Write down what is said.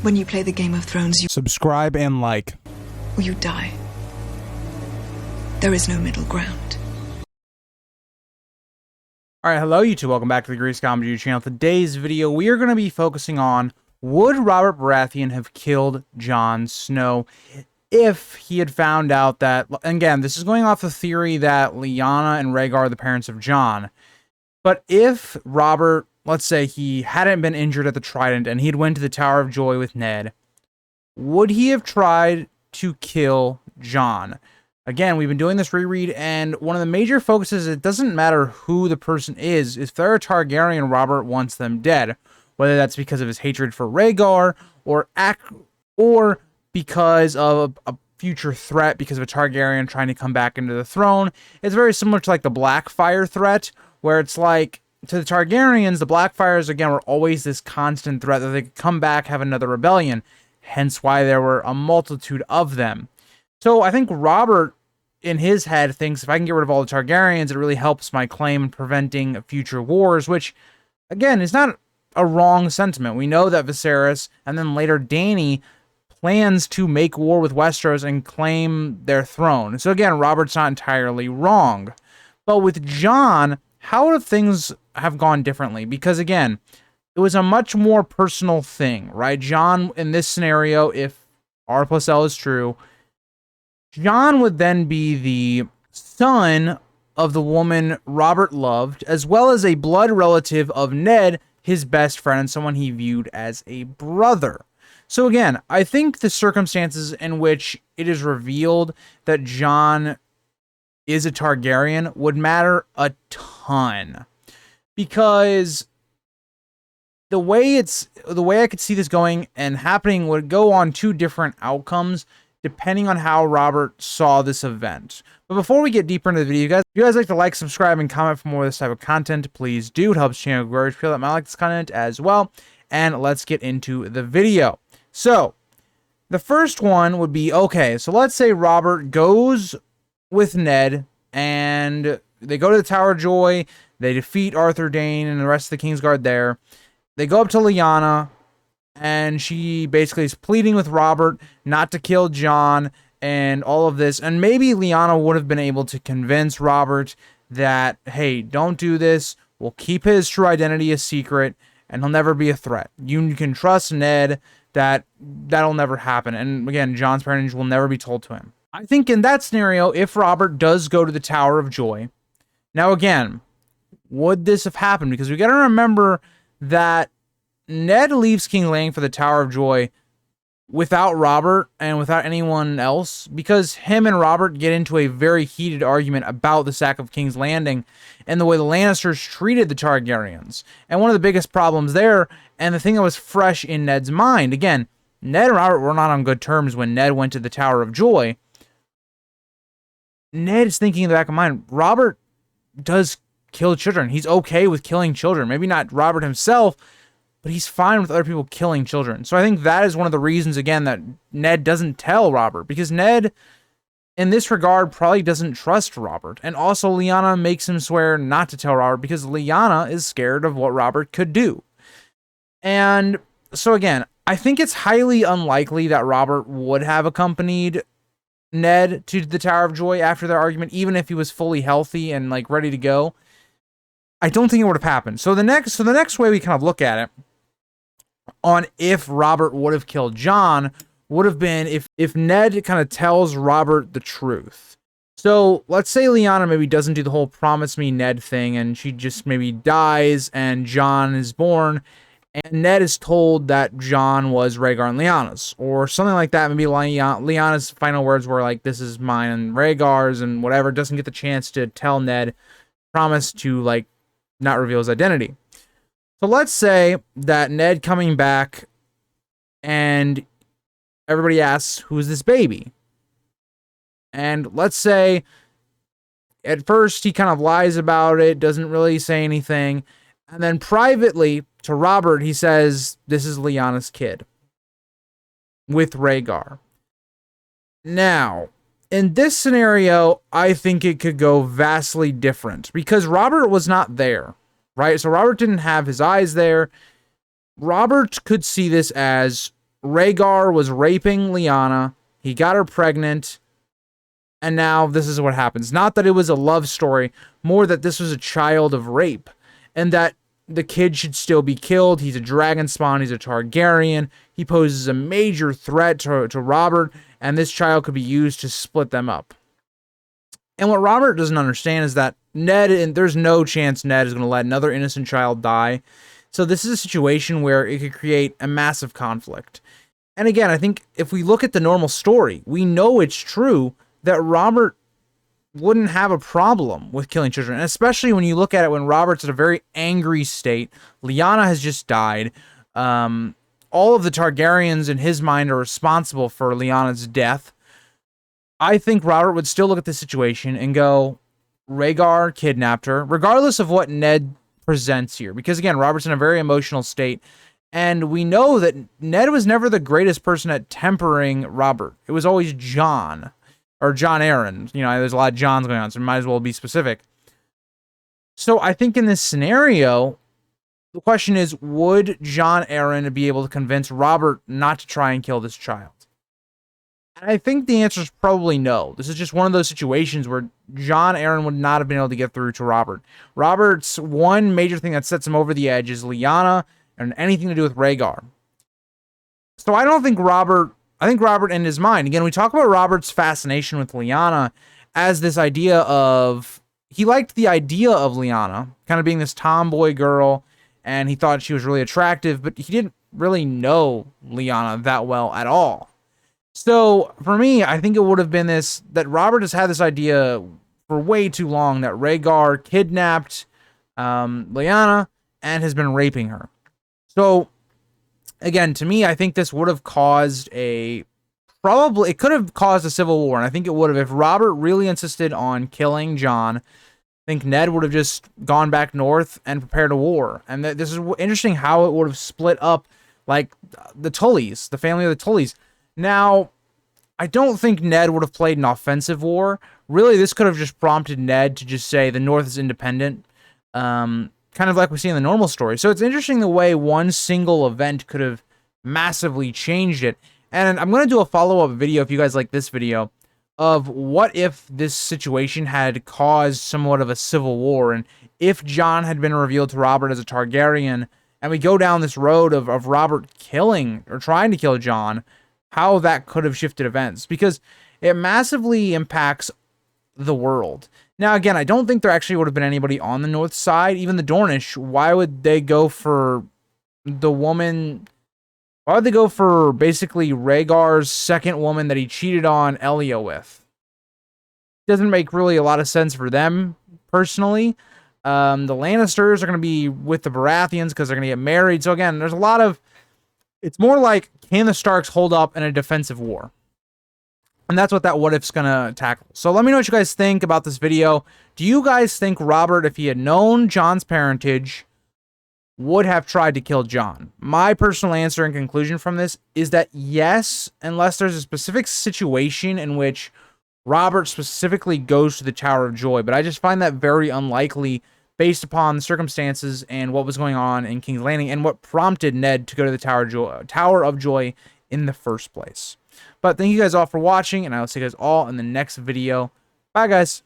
When you play the Game of Thrones, you subscribe and like, or you die. There is no middle ground. Alright, hello YouTube, welcome back to the Grease Comedy channel. Today's video, we are going to be focusing on, would Robert Baratheon have killed Jon Snow if he had found out that, and again, this is going off the theory that Lyanna and Rhaegar are the parents of Jon, but if Robert, let's say he hadn't been injured at the Trident and he'd went to the Tower of Joy with Ned, would he have tried to kill Jon? Again, we've been doing this reread, and one of the major focuses, it doesn't matter who the person is. If they're a Targaryen, Robert wants them dead. Whether that's because of his hatred for Rhaegar, or because of a future threat, because of a Targaryen trying to come back into the throne. It's very similar to like the Blackfire threat, where it's like, to the Targaryens, the Blackfires, again, were always this constant threat that they could come back, have another rebellion. Hence why there were a multitude of them. So I think Robert, in his head, thinks if I can get rid of all the Targaryens, it really helps my claim in preventing future wars, which, again, is not a wrong sentiment. We know that Viserys, and then later Dany, plans to make war with Westeros and claim their throne. So again, Robert's not entirely wrong. But with Jon, how would things have gone differently? Because again, it was a much more personal thing, right? Jon, in this scenario, if R+L is true, Jon would then be the son of the woman Robert loved, as well as a blood relative of Ned, his best friend, and someone he viewed as a brother. So again, I think the circumstances in which it is revealed that Jon is a Targaryen would matter a ton. Because the way I could see this going and happening would go on two different outcomes, depending on how Robert saw this event. But before we get deeper into the video, if you guys like to like, subscribe, and comment for more of this type of content, please do. It helps the channel grow. If you feel that might like this content as well. And let's get into the video. So, the first one would be, okay, so let's say Robert goes with Ned, and they go to the Tower of Joy, they defeat Arthur Dayne and the rest of the Kingsguard there. They go up to Lyanna, and she basically is pleading with Robert not to kill Jon and all of this. And maybe Lyanna would have been able to convince Robert that, hey, don't do this. We'll keep his true identity a secret, and he'll never be a threat. You can trust Ned that that'll never happen. And again, Jon's parentage will never be told to him. I think in that scenario, if Robert does go to the Tower of Joy, now again, would this have happened? Because we got to remember that Ned leaves King's Landing for the Tower of Joy without Robert and without anyone else, because him and Robert get into a very heated argument about the sack of King's Landing and the way the Lannisters treated the Targaryens. And one of the biggest problems there, and the thing that was fresh in Ned's mind, again, Ned and Robert were not on good terms when Ned went to the Tower of Joy. Ned is thinking in the back of mind, Robert does kill children. He's okay with killing children. Maybe not Robert himself, but he's fine with other people killing children. So I think that is one of the reasons, again, that Ned doesn't tell Robert. Because Ned, in this regard, probably doesn't trust Robert. And also, Lyanna makes him swear not to tell Robert because Lyanna is scared of what Robert could do. And so, again, I think it's highly unlikely that Robert would have accompanied Ned to the Tower of Joy after their argument, even if he was fully healthy and, like, ready to go. I don't think it would have happened. So the next way we kind of look at it, on if Robert would have killed Jon, would have been if Ned kind of tells Robert the truth. So let's say Lyanna maybe doesn't do the whole promise me Ned thing, and she just maybe dies and Jon is born, and Ned is told that Jon was Rhaegar and Lyanna's, or something like that. Maybe Lyanna's final words were like, this is mine and Rhaegar's and whatever, doesn't get the chance to tell Ned, promise to like not reveal his identity. So let's say that Ned coming back and everybody asks, who's this baby? And let's say at first he kind of lies about it, doesn't really say anything. And then privately to Robert, he says, this is Lyanna's kid with Rhaegar. Now, in this scenario, I think it could go vastly different because Robert was not there. Right? So Robert didn't have his eyes there. Robert could see this as Rhaegar was raping Lyanna. He got her pregnant. And now this is what happens. Not that it was a love story, more that this was a child of rape. And that the kid should still be killed. He's a dragon spawn. He's a Targaryen. He poses a major threat to Robert. And this child could be used to split them up. And what Robert doesn't understand is that Ned, and there's no chance Ned is going to let another innocent child die. So this is a situation where it could create a massive conflict. And again, I think if we look at the normal story, we know it's true that Robert wouldn't have a problem with killing children. And especially when you look at it when Robert's in a very angry state. Lyanna has just died. All of the Targaryens in his mind are responsible for Lyanna's death. I think Robert would still look at this situation and go, Rhaegar kidnapped her, regardless of what Ned presents here. Because again, Robert's in a very emotional state. And we know that Ned was never the greatest person at tempering Robert. It was always Jon. Or Jon Arryn. You know, there's a lot of Johns going on, so we might as well be specific. So I think in this scenario, the question is, would Jon Arryn be able to convince Robert not to try and kill this child? And I think the answer is probably no. This is just one of those situations where Jon Arryn would not have been able to get through to Robert. Robert's one major thing that sets him over the edge is Lyanna and anything to do with Rhaegar. So I don't think Robert... I think Robert in his mind, again, we talk about Robert's fascination with Lyanna as this idea of, he liked the idea of Lyanna, kind of being this tomboy girl, and he thought she was really attractive, but he didn't really know Lyanna that well at all. So for me, I think it would have been this, that Robert has had this idea for way too long that Rhaegar kidnapped Lyanna and has been raping her. So again, to me, I think this would have caused it could have caused a civil war, and I think it would have. If Robert really insisted on killing Jon, I think Ned would have just gone back north and prepared a war. And this is interesting how it would have split up, like, the Tullys, the family of the Tullys. Now, I don't think Ned would have played an offensive war. Really, this could have just prompted Ned to just say the North is independent. Kind of like we see in the normal story. So it's interesting the way one single event could have massively changed it. And I'm going to do a follow-up video, if you guys like this video, of what if this situation had caused somewhat of a civil war, and if Jon had been revealed to Robert as a Targaryen, and we go down this road of Robert killing, or trying to kill Jon, how that could have shifted events. Because it massively impacts the world. Now, again, I don't think there actually would have been anybody on the north side. Even the Dornish, why would they go for the woman... Why would they go for basically Rhaegar's second woman that he cheated on Elia with? Doesn't make really a lot of sense for them, personally. The Lannisters are going to be with the Baratheons because they're going to get married. So again, there's a lot of... It's more like, can the Starks hold up in a defensive war? And that's what that what if's gonna tackle. So let me know what you guys think about this video. Do you guys think Robert, if he had known Jon's parentage, would have tried to kill Jon? My personal answer and conclusion from this is that yes, unless there's a specific situation in which Robert specifically goes to the Tower of Joy. But I just find that very unlikely based upon the circumstances and what was going on in King's Landing and what prompted Ned to go to the Tower of Joy in the first place. But thank you guys all for watching, and I will see you guys all in the next video. Bye, guys.